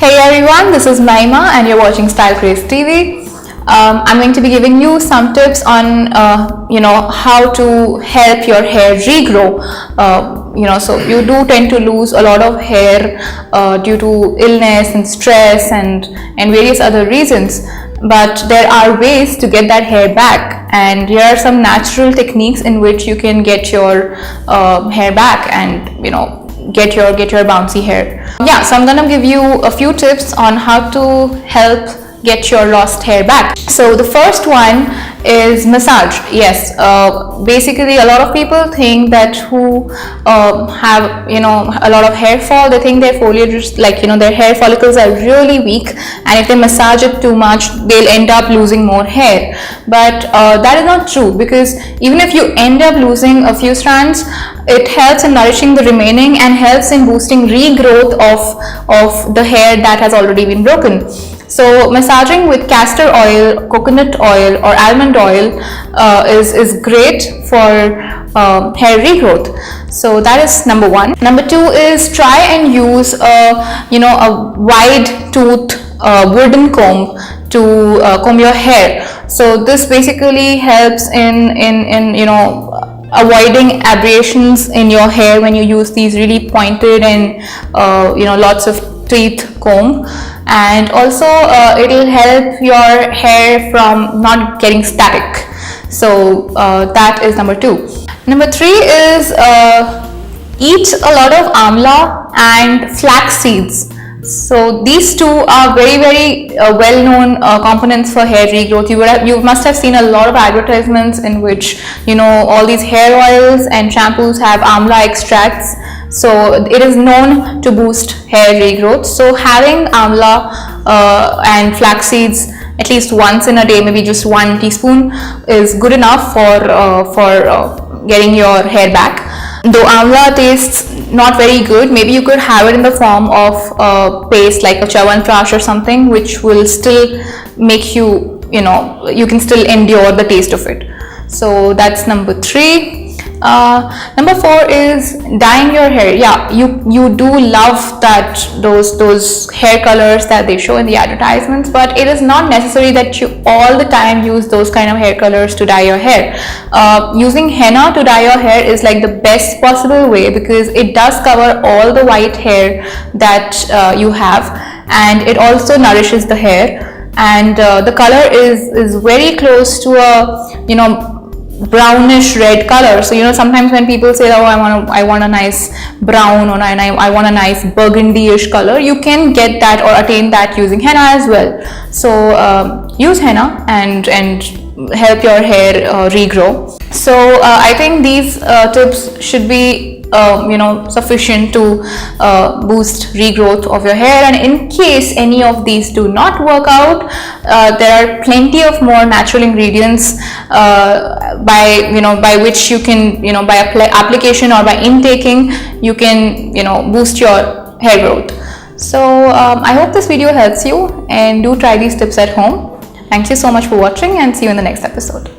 Hey everyone, this is Naima and you're watching Style Craze TV. I'm going to be giving you some tips on how to help your hair regrow. So you do tend to lose a lot of hair due to illness and stress and various other reasons. But there are ways to get that hair back, and here are some natural techniques in which you can get your hair back and get your bouncy hair. So I'm gonna give you a few tips on how to help get your lost hair back. So the first one is massage. Yes, basically a lot of people think that who have a lot of hair fall, they think their foliage is their hair follicles are really weak, and if they massage it too much they'll end up losing more hair. But that is not true, because even if you end up losing a few strands, it helps in nourishing the remaining and helps in boosting regrowth of the hair that has already been broken. So massaging with castor oil, coconut oil or almond oil is great for hair regrowth. So that is number one. Number two is try and use a wide tooth wooden comb to comb your hair. So this basically helps in avoiding abrasions in your hair when you use these really pointed and lots of teeth comb, and also it will help your hair from not getting static. So that is number two. Number three is eat a lot of amla and flax seeds. So these two are very well-known components for hair regrowth. You must have seen a lot of advertisements in which all these hair oils and shampoos have amla extracts. So it is known to boost hair regrowth. So having amla and flax seeds at least once in a day, maybe just 1 teaspoon, is good enough for getting your hair back. Though amla tastes not very good, maybe you could have it in the form of paste like a Chyawanprash or something, which will still make you can still endure the taste of it. So that's number three. Number four is dyeing your hair. You do love that those hair colors that they show in the advertisements, but it is not necessary that you all the time use those kind of hair colors to dye your hair. Using henna to dye your hair is like the best possible way, because it does cover all the white hair that you have, and it also nourishes the hair, and the color is very close to a brownish red color. So sometimes when people say, oh, I want a nice brown, or I want a nice burgundy-ish color, you can get that or attain that using henna as well. So use henna and help your hair regrow. So I think these tips should be sufficient to boost regrowth of your hair. And in case any of these do not work out, there are plenty of more natural ingredients by which you can by application or by intaking you can boost your hair growth. So I hope this video helps you, and do try these tips at home. Thank you so much for watching, and see you in the next episode.